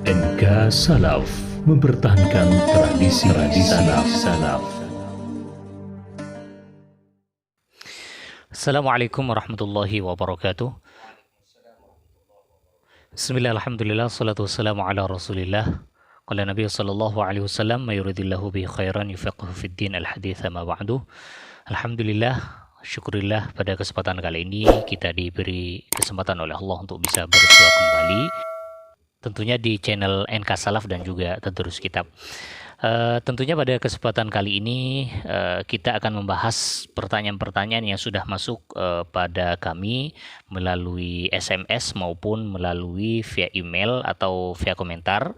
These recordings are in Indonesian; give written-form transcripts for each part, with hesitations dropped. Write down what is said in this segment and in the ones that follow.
NK Salaf mempertahankan tradisi salaf. Assalamualaikum warahmatullahi wabarakatuh. Bismillah, alhamdulillah, salatu wassalamu ala rasulillah. Qala Nabi sallallahu alaihi wasallam, "May yuridillahu bi khairan yufaqihu fid din." Al-hadits ma ba'du. Alhamdulillah, syukurillah, pada kesempatan kali ini kita diberi kesempatan oleh Allah untuk bisa bersua kembali, tentunya di channel NK Salaf dan juga Tadarus Kitab. Tentunya pada kesempatan kali ini kita akan membahas pertanyaan-pertanyaan yang sudah masuk pada kami melalui SMS maupun melalui via email atau via komentar.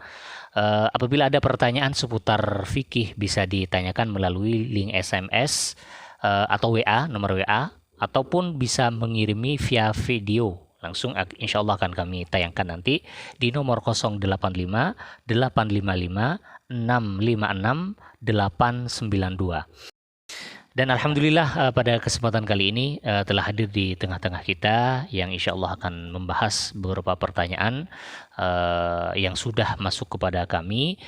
Apabila ada pertanyaan seputar fikih bisa ditanyakan melalui link SMS atau WA, nomor WA, ataupun bisa mengirimi via video. Langsung insya Allah akan kami tayangkan nanti di nomor 085 855 656 892. Dan alhamdulillah pada kesempatan kali ini telah hadir di tengah-tengah kita yang insya Allah akan membahas beberapa pertanyaan yang sudah masuk kepada kami,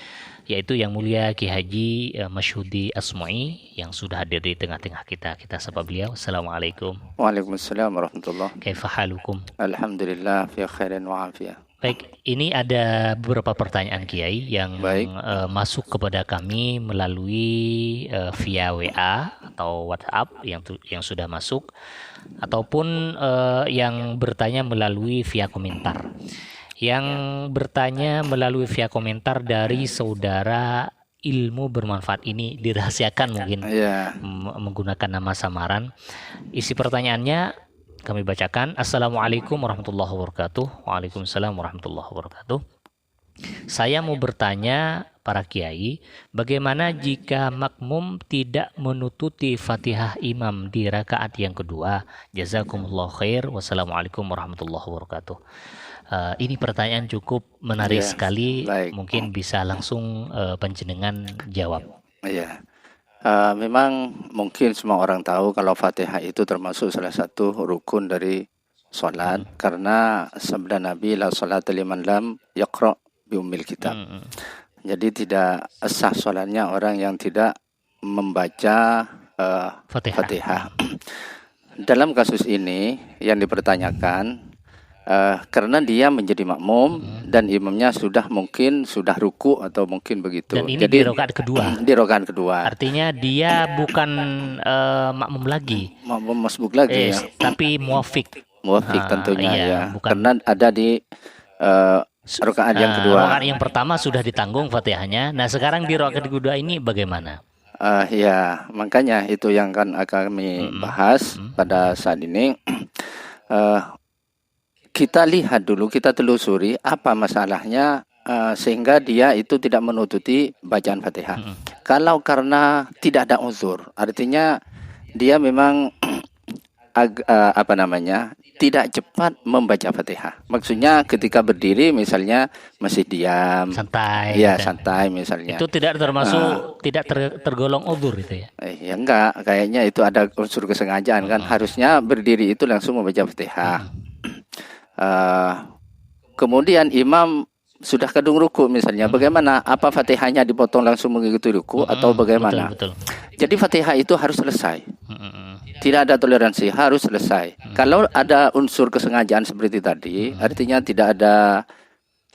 yaitu Yang Mulia Ki Haji Masyhudi Asma'i yang sudah hadir di tengah-tengah kita. Kita sapa beliau. Assalamualaikum. Waalaikumsalam warahmatullahi. Kaifa halukum? Alhamdulillah fi khairin wa afiyah. Baik, ini ada beberapa pertanyaan Kiai yang masuk kepada kami melalui via WA atau WhatsApp yang sudah masuk, ataupun yang bertanya melalui via komentar. Yang bertanya melalui via komentar dari saudara Ilmu Bermanfaat, ini dirahasiakan mungkin menggunakan nama samaran. Isi pertanyaannya kami bacakan. Assalamualaikum warahmatullahi wabarakatuh. Waalaikumsalam warahmatullahi wabarakatuh. Saya mau bertanya para kiai, bagaimana jika makmum tidak menututi Fatihah imam di rakaat yang kedua? Jazakumullah khair. Wassalamualaikum warahmatullahi wabarakatuh. Ini pertanyaan cukup menarik sekali. Mungkin bisa langsung panjenengan jawab. Memang mungkin semua orang tahu kalau Fatihah itu termasuk salah satu rukun dari sholat, karena sabda Nabi la sholata liman lam yaqra bi ummil kitab. Jadi tidak sah sholatnya orang yang tidak membaca Fatihah. Dalam kasus ini yang dipertanyakan, karena dia menjadi makmum dan imamnya sudah ruku atau mungkin begitu. Dan ini jadi, di rakaat kedua. Di rakaat kedua. Artinya dia bukan makmum lagi. Makmum masbuk lagi ya. Tapi muafik. Muafik tentunya ya. Bukan. Karena ada di rakaat yang kedua. Rakaat yang pertama sudah ditanggung Fatihahnya. Nah, sekarang di rakaat kedua ini bagaimana? Ya, makanya itu yang akan kami bahas pada saat ini. Kita lihat dulu, kita telusuri apa masalahnya sehingga dia itu tidak menututi bacaan Fatihah. Kalau karena tidak ada uzur, artinya dia memang tidak cepat membaca Fatihah. Maksudnya ketika berdiri misalnya masih diam, santai. Ya, santai misalnya. Itu tidak termasuk tidak tergolong uzur itu ya? Ya enggak, kayaknya itu ada unsur kesengajaan kan. Harusnya berdiri itu langsung membaca Fatihah. Kemudian imam sudah kadung ruku misalnya, bagaimana? Apa Fatihahnya dipotong langsung mengikuti ruku atau bagaimana? Betul. Jadi Fatihah itu harus selesai. Tidak ada toleransi, harus selesai. Kalau ada unsur kesengajaan seperti tadi, artinya tidak ada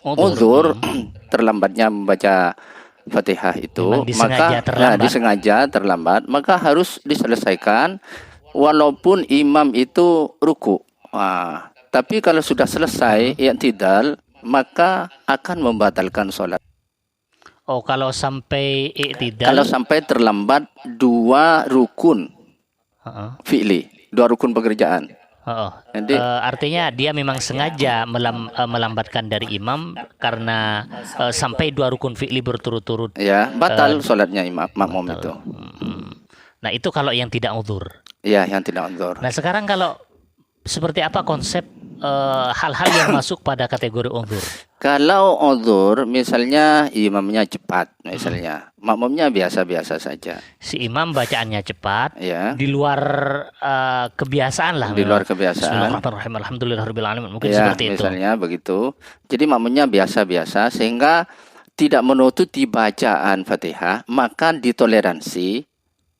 uzur terlambatnya membaca Fatihah itu, maka disengaja terlambat, maka harus diselesaikan walaupun imam itu ruku. Tapi kalau sudah selesai i'tidal, maka akan membatalkan sholat. Oh, kalau sampai i'tidal? Kalau sampai terlambat dua rukun fi'li, dua rukun pekerjaan. Jadi, artinya dia memang sengaja melambatkan dari imam karena sampai dua rukun fi'li berturut-turut. Ya, batal sholatnya makmum itu. Nah, itu kalau yang tidak uzur. Ya, yang tidak uzur. Nah, sekarang kalau seperti apa konsep hal-hal yang masuk pada kategori uzur? Kalau uzur, misalnya imamnya cepat, misalnya makmumnya biasa-biasa saja. Si imam bacaannya cepat, Ya. di luar kebiasaan lah. Di luar kebiasaan. Bismillahirrahmanirrahim. Alhamdulillahirabbil alamin. Mungkin Ya, seperti itu. misalnya begitu. Jadi makmumnya biasa-biasa sehingga tidak menutupi bacaan Fatihah, maka ditoleransi.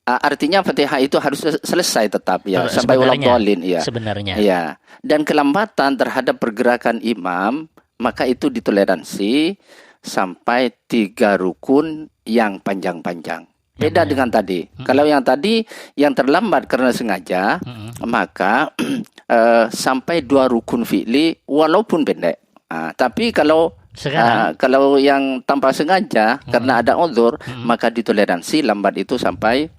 Artinya Fatihah itu harus selesai tetap ya sampai waladhdallin ya. Sebenarnya. Ya. Dan kelambatan terhadap pergerakan imam, maka itu ditoleransi sampai 3 rukun yang panjang-panjang. Beda dengan tadi. Kalau yang tadi yang terlambat karena sengaja, maka sampai 2 rukun fi'li walaupun pendek. Tapi kalau kalau yang tanpa sengaja karena ada uzur, maka ditoleransi lambat itu sampai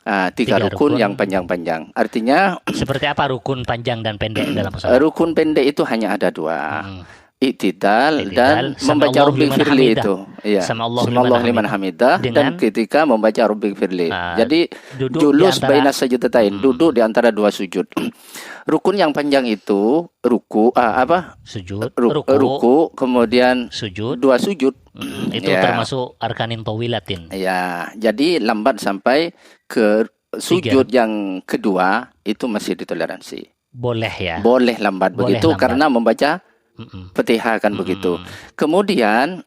3 rukun yang panjang-panjang. Artinya seperti apa rukun panjang dan pendek dalam salat? Rukun pendek itu hanya ada 2. Iktidal dan membaca Rabbi firli itu. Iya. Sama Allah liman hamidah dan ketika membaca Rabbi firli. Jadi julus baina sajdatain, duduk di antara 2 sujud. Rukun yang panjang itu ruku sujud, ruku kemudian sujud, 2 sujud. Itu termasuk arkanin tawilatin. Ya, jadi lambat sampai ke sujud yang kedua itu masih ditoleransi. Boleh ya. Boleh lambat begitu karena membaca Fatihah kan begitu. Kemudian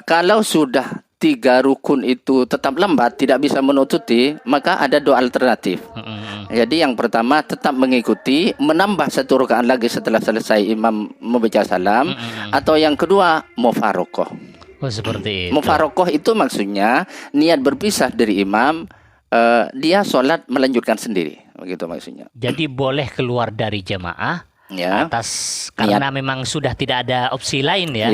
kalau sudah 3 rukun itu tetap lambat, tidak bisa menutupi, maka ada 2 alternatif. Jadi yang pertama tetap mengikuti, menambah 1 rakaat lagi setelah selesai imam membaca salam, atau yang kedua mufarokoh. Oh, seperti itu. Mufarokoh itu maksudnya niat berpisah dari imam, dia sholat melanjutkan sendiri, begitu maksudnya. Jadi boleh keluar dari jamaah atas karena memang sudah tidak ada opsi lain ya.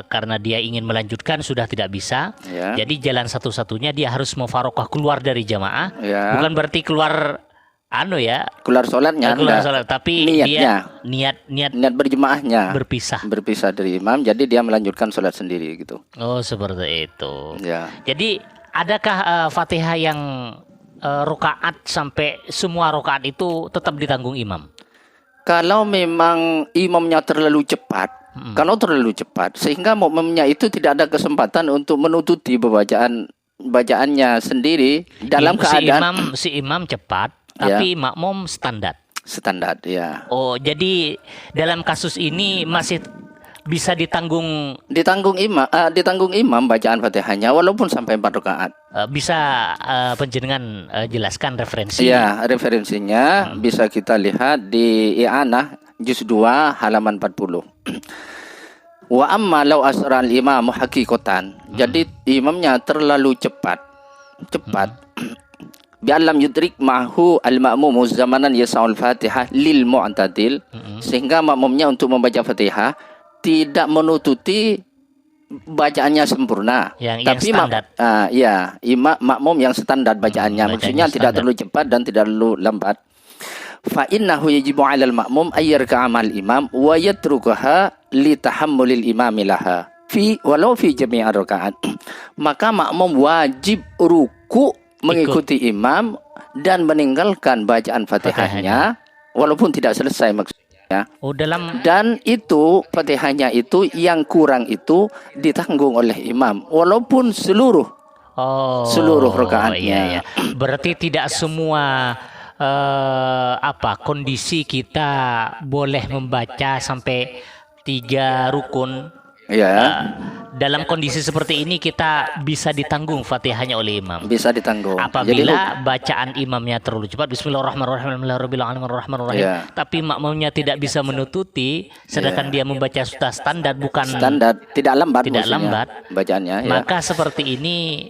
Karena dia ingin melanjutkan sudah tidak bisa. Jadi jalan satu-satunya dia harus mufarokoh keluar dari jamaah. Bukan berarti keluar keluar sholatnya, keluar sholat, tapi niatnya, niat berjemaahnya berpisah dari imam, jadi dia melanjutkan sholat sendiri gitu. Oh, seperti itu. Jadi adakah Fatihah yang rakaat sampai semua rakaat itu tetap ditanggung imam? Kalau memang imamnya terlalu cepat, sehingga makmumnya itu tidak ada kesempatan untuk menutupi bacaannya sendiri dalam keadaan si imam cepat, tapi makmum standar. Standar, ya. Oh, jadi dalam kasus ini masih bisa ditanggung imam bacaan Fatihahnya walaupun sampai 4 rakaat. Bisa penjenengan jelaskan referensi? Ya, referensinya bisa kita lihat di I'anah juz 2 halaman 40. Wa amma law asra al-imam haqiqatan. Jadi imamnya terlalu cepat. Bi'alam yudrik ma'hu al-ma'mum zamanan yasa'ul Fatihah lil mu'tadil, sehingga makmumnya untuk membaca Fatihah tidak menutupi bacaannya sempurna, tapi makmum yang standar bacaannya, maksudnya tidak terlalu cepat dan tidak terlalu lambat. Fa innahu yajibu 'alal ma'mum ay yarka'a ma'al imam wa yatrukaha li tahammulil imam laha walau fi jami' ar-raka'at. Maka makmum wajib ruku mengikuti imam dan meninggalkan bacaan Fatihahnya walaupun tidak selesai maksudnya. Dan itu Fatihahnya itu yang kurang itu ditanggung oleh imam walaupun seluruh rakaatnya. Berarti tidak semua kondisi kita boleh membaca sampai 3 rukun. Dalam kondisi seperti ini kita bisa ditanggung Fatihahnya oleh imam. Bisa ditanggung. Apabila bacaan imamnya terlalu cepat, Bismillahirrahmanirrahim, tapi makmumnya tidak bisa menutupi, sedangkan dia membaca sudah standar, bukan standar, tidak lambat bacaannya. Maka seperti ini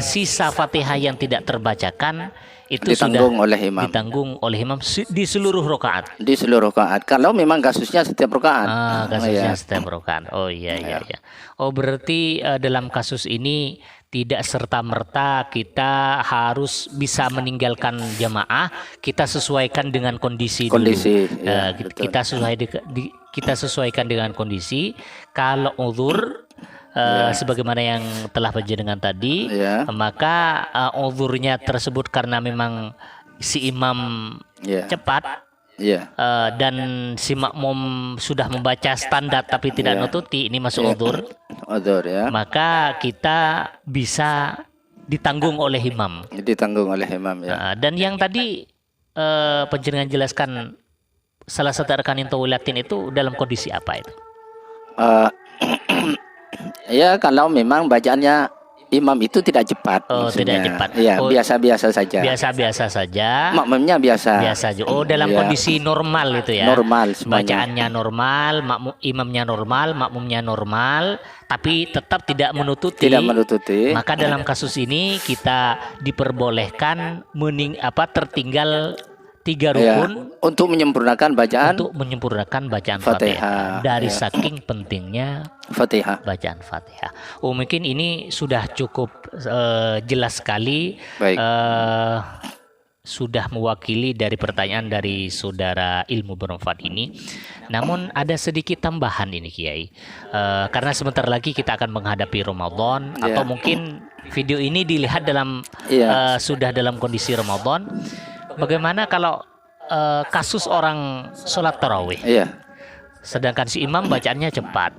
sisa Fatihah yang tidak terbacakan itu ditanggung sudah ditanggung oleh imam di seluruh rakaat. Di seluruh rakaat. Kalau memang kasusnya setiap rakaat. Setiap rakaat. Oh iya. Oh, berarti dalam kasus ini tidak serta-merta kita harus bisa meninggalkan jamaah, kita sesuaikan dengan kondisi dulu. Kita sesuaikan dengan kondisi. Kalau uzur sebagaimana yang telah panjenengan tadi, maka uzurnya tersebut karena memang si imam Ya. cepat Ya. dan si makmum sudah membaca standar tapi tidak nututi, ini masuk udzur, Udzur ya. maka kita bisa ditanggung oleh imam. Ditanggung oleh imam ya. Dan yang tadi penjenengan jelaskan salah satu arkanin tawilatin itu dalam kondisi apa itu? Ya kalau memang bacaannya imam itu tidak cepat. Oh, maksudnya. tidak cepat. Ya, Oh, biasa-biasa saja. Biasa-biasa saja. Makmumnya biasa. Biasa aja. Oh, dalam Ya. kondisi normal itu ya. Normal semuanya. Bacaannya normal, imamnya normal, makmumnya normal, tapi tetap tidak menututi. Tidak menututi. Maka dalam kasus ini kita diperbolehkan tertinggal 3 rukun untuk menyempurnakan bacaan untuk menyempurnakan bacaan Fatihah. Fatihah dari saking pentingnya Fatihah. bacaan Fatihah. Oh, mungkin ini sudah cukup jelas sekali. Baik. Sudah mewakili dari pertanyaan dari saudara ilmu bermanfaat ini. Namun ada sedikit tambahan ini Kiai, karena sebentar lagi kita akan menghadapi Ramadan, atau mungkin video ini dilihat dalam sudah dalam kondisi Ramadan. Bagaimana kalau kasus orang sholat tarawih, Iya. sedangkan si imam bacaannya cepat,